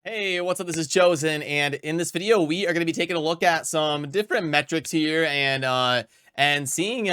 Hey, what's up? This is Chosen, and in this video, we are going to be taking a look at some different metrics here, and seeing,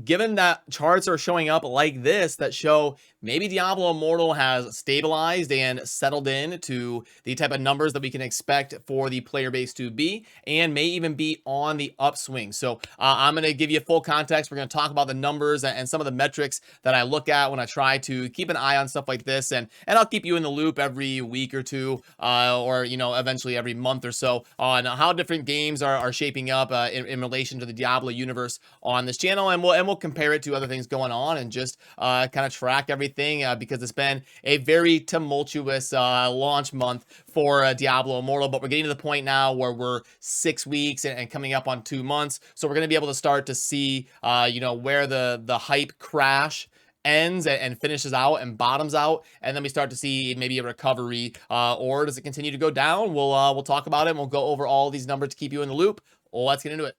given that charts are showing up like this that show maybe Diablo Immortal has stabilized and settled in to the type of numbers that we can expect for the player base to be, and may even be on the upswing. So I'm going to give you full context. We're going to talk about the numbers and some of the metrics that I look at when I try to keep an eye on stuff like this, and I'll keep you in the loop every week or two, or eventually every month or so, on how different games are shaping up in relation to the Diablo universe on this channel, and we'll compare it to other things going on, and just kind of track everything, because it's been a very tumultuous launch month for Diablo Immortal. But we're getting to the point now where we're 6 weeks and coming up on 2 months, so we're going to be able to start to see where the hype crash ends and finishes out and bottoms out, and then we start to see maybe a recovery, or does it continue to go down? We'll talk about it, and we'll go over all these numbers to keep you in the loop. Let's get into it.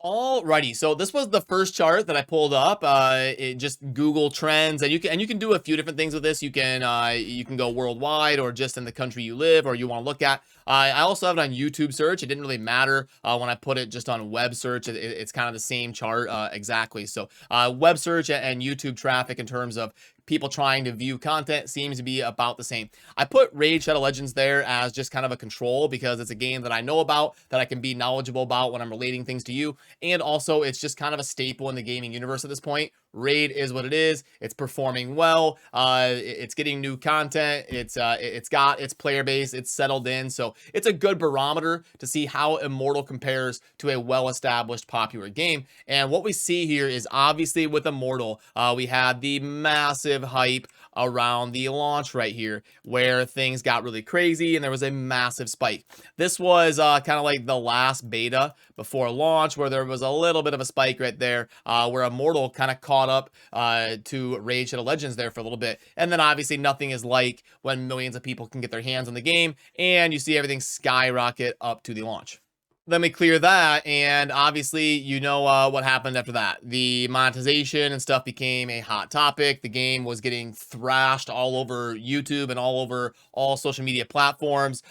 Alrighty, so this was the first chart that I pulled up. It just Google Trends, and you can do a few different things with this. You can go worldwide, or just in the country you live or you want to look at. I also have it on YouTube search. It didn't really matter when I put it just on web search. It's kind of the same chart exactly. So web search and YouTube traffic in terms of people trying to view content seems to be about the same. I put Raid Shadow Legends there as just kind of a control, because it's a game that I know about, that I can be knowledgeable about when I'm relating things to you. And also, it's just kind of a staple in the gaming universe at this point. Raid is what it is. It's performing well. It's getting new content. It's got its player base. It's settled in. So it's a good barometer to see how Immortal compares to a well-established popular game. And what we see here is, obviously with Immortal, we had the massive hype around the launch right here, where things got really crazy and there was a massive spike. This was kind of like the last beta before launch, where there was a little bit of a spike right there, where Immortal kind of caught up to Raid Shadow Legends there for a little bit. And then obviously nothing is like when millions of people can get their hands on the game and you see everything skyrocket up to the launch. Let me clear that, and obviously what happened after that. The monetization and stuff became a hot topic. The game was getting thrashed all over YouTube and all over all social media platforms.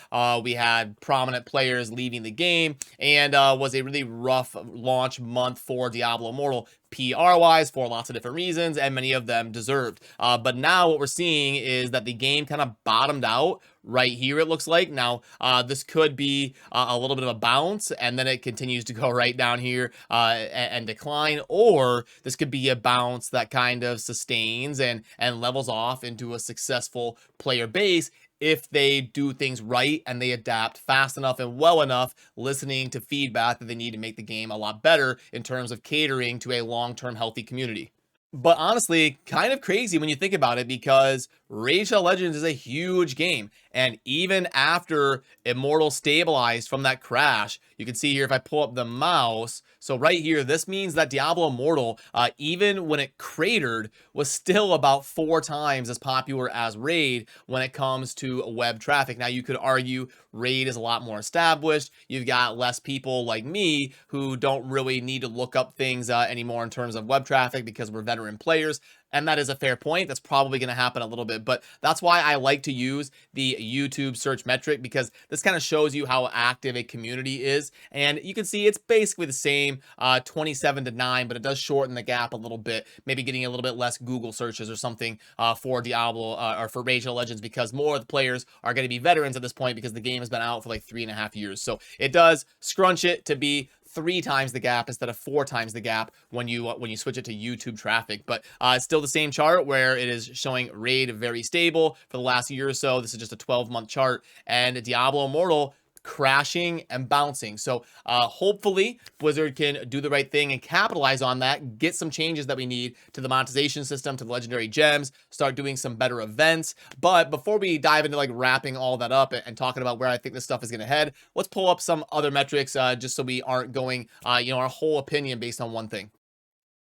We had prominent players leaving the game, and was a really rough launch month for Diablo Immortal, PR-wise, for lots of different reasons, and many of them deserved. But now what we're seeing is that the game kind of bottomed out right here, it looks like. Now, this could be a little bit of a bounce, and then it continues to go right down here and decline, or this could be a bounce that kind of sustains and levels off into a successful player base, if they do things right and they adapt fast enough and well enough, listening to feedback that they need to make the game a lot better in terms of catering to a long-term healthy community. But honestly, kind of crazy when you think about it, because Raid Shadow Legends is a huge game. And even after Immortal stabilized from that crash, you can see here if I pull up the mouse, so right here, this means that Diablo Immortal, even when it cratered, was still about 4 times as popular as Raid when it comes to web traffic. Now, you could argue Raid is a lot more established. You've got less people like me who don't really need to look up things anymore in terms of web traffic, because we're veteran players. And that is a fair point. That's probably going to happen a little bit, but that's why I like to use the YouTube search metric, because this kind of shows you how active a community is. And you can see it's basically the same, 27 to 9, but it does shorten the gap a little bit, maybe getting a little bit less Google searches or something for Diablo or for Raid Shadow Legends, because more of the players are going to be veterans at this point, because the game has been out for like 3.5 years. So it does scrunch it to be 3 times the gap instead of 4 times the gap when you switch it to YouTube traffic. But it's still the same chart, where it is showing Raid very stable for the last year or so. This is just a 12-month chart, and Diablo Immortal crashing and bouncing. So hopefully Blizzard can do the right thing and capitalize on that, get some changes that we need to the monetization system, to the legendary gems, start doing some better events. But before we dive into like wrapping all that up and talking about where I think this stuff is going to head, let's pull up some other metrics just so we aren't going our whole opinion based on one thing.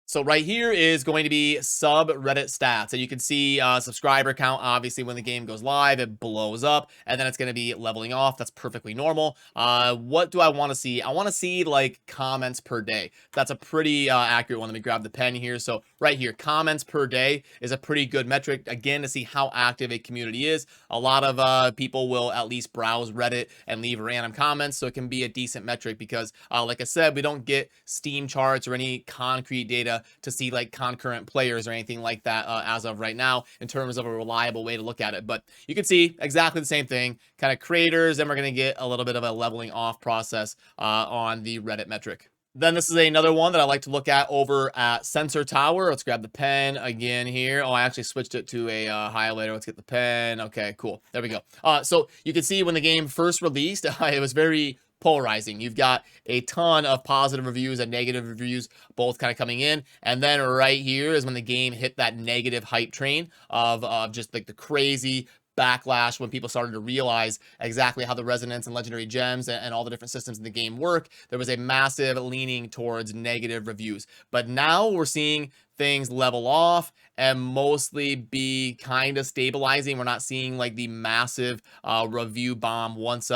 So right here is going to be subreddit stats, and you can see subscriber count. Obviously, when the game goes live, it blows up, and then it's going to be leveling off. That's perfectly normal. What do I want to see? I want to see like comments per day. That's a pretty accurate one. Let me grab the pen here. So right here, comments per day is a pretty good metric, again, to see how active a community is. A lot of people will at least browse Reddit and leave random comments, so it can be a decent metric because, like I said, we don't get Steam charts or any concrete data to see like concurrent players or anything like that as of right now in terms of a reliable way to look at it. But you can see exactly the same thing, kind of creators, and we're going to get a little bit of a leveling off process on the Reddit metric. Then this is another one that I like to look at over at Sensor Tower. Let's grab the pen again here. Oh, I actually switched it to a highlighter. Let's get the pen. Okay, cool. There we go. So you can see when the game first released, it was very polarizing. You've got a ton of positive reviews and negative reviews both kind of coming in, and then right here is when the game hit that negative hype train of just like the crazy backlash when people started to realize exactly how the resonance and legendary gems and all the different systems in the game work. There was a massive leaning towards negative reviews, but now we're seeing things level off and mostly be kind of stabilizing. We're not seeing like the massive review bomb once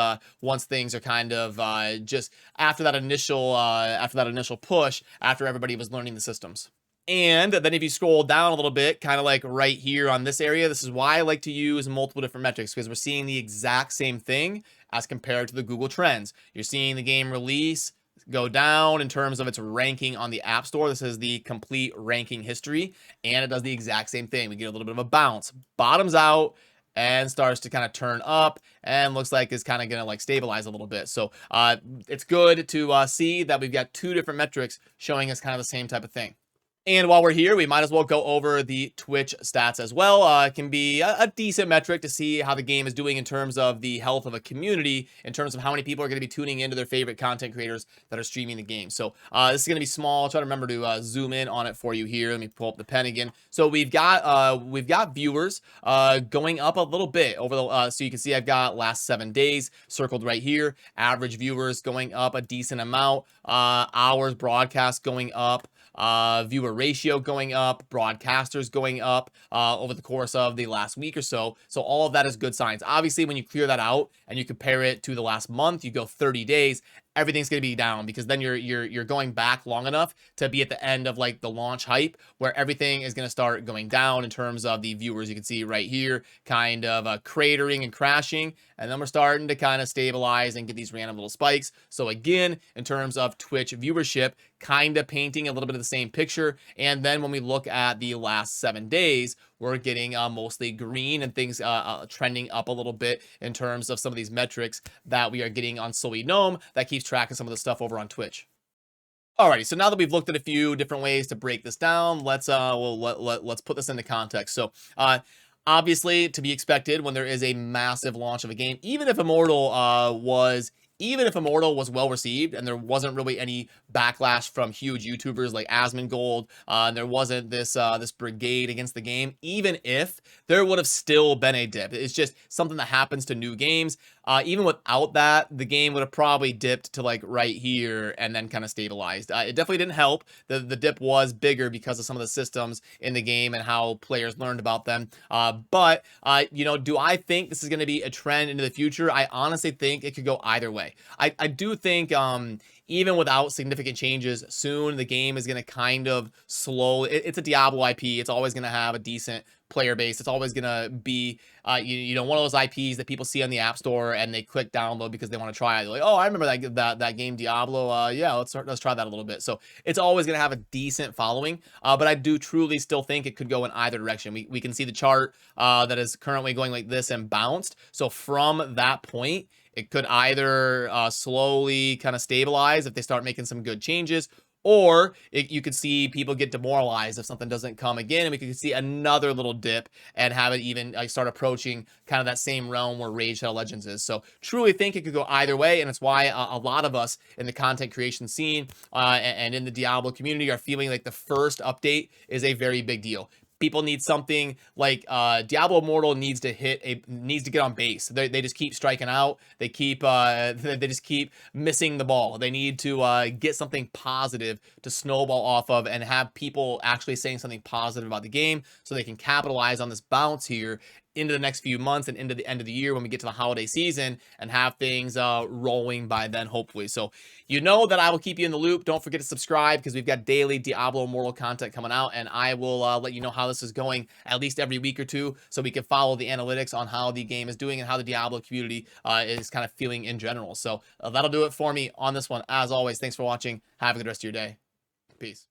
things are kind of just after that initial push, after everybody was learning the systems. And then if you scroll down a little bit, kind of like right here on this area, this is why I like to use multiple different metrics, because we're seeing the exact same thing as compared to the Google Trends. You're seeing the game release go down in terms of its ranking on the App Store. This is the complete ranking history, and it does the exact same thing. We get a little bit of a bounce, bottoms out, and starts to kind of turn up, and looks like it's kind of going to like stabilize a little bit. So it's good to see that we've got two different metrics showing us kind of the same type of thing. And while we're here, we might as well go over the Twitch stats as well. It can be a decent metric to see how the game is doing in terms of the health of a community, in terms of how many people are going to be tuning into their favorite content creators that are streaming the game. So this is going to be small. I'll try to remember to zoom in on it for you here. Let me pull up the pen again. So we've got viewers going up a little bit over the. So you can see I've got last 7 days circled right here. Average viewers going up a decent amount. Hours broadcast going up. Viewer ratio going up, broadcasters going up over the course of the last week or so. So all of that is good signs. Obviously, when you clear that out and you compare it to the last month, you go 30 days, everything's going to be down, because then you're going back long enough to be at the end of like the launch hype, where everything is going to start going down in terms of the viewers. You can see right here kind of cratering and crashing, and then we're starting to kind of stabilize and get these random little spikes. So again, in terms of Twitch viewership, kind of painting a little bit of the same picture. And then when we look at the last 7 days, we're getting mostly green, and things trending up a little bit in terms of some of these metrics that we are getting on Soy Gnome that keeps track of some of the stuff over on Twitch. Alrighty, so now that we've looked at a few different ways to break this down, let's put this into context. So obviously, to be expected when there is a massive launch of a game, even if Immortal was well received and there wasn't really any backlash from huge YouTubers like Asmongold, and there wasn't this brigade against the game, even if there would have still been a dip. It's just something that happens to new games. Even without that, the game would have probably dipped to like right here and then kind of stabilized. It definitely didn't help. The dip was bigger because of some of the systems in the game and how players learned about them. But do I think this is going to be a trend into the future? I honestly think it could go either way. I do think even without significant changes, soon the game is going to kind of slow. It's a Diablo IP. It's always going to have a decent player base. It's always going to be, one of those IPs that people see on the App Store and they click download because they want to try it. They're like, oh, I remember that game Diablo. Yeah, let's try that a little bit. So it's always going to have a decent following. But I do truly still think it could go in either direction. We can see the chart that is currently going like this and bounced. So from that point, it could either slowly kind of stabilize if they start making some good changes, or you could see people get demoralized if something doesn't come again, and we could see another little dip and have it even start approaching kind of that same realm where Raid Shadow Legends is. So truly think it could go either way, and it's why a lot of us in the content creation scene and in the Diablo community are feeling like the first update is a very big deal. People need something like Diablo Immortal needs to get on base. They just keep striking out. They keep they just keep missing the ball. They need to get something positive to snowball off of and have people actually saying something positive about the game so they can capitalize on this bounce here into the next few months and into the end of the year when we get to the holiday season and have things rolling by then, hopefully. So you know that I will keep you in the loop. Don't forget to subscribe because we've got daily Diablo Immortal content coming out, and I will let you know how this is going at least every week or two so we can follow the analytics on how the game is doing and how the Diablo community is kind of feeling in general. So that'll do it for me on this one. As always, thanks for watching. Have a good rest of your day. Peace.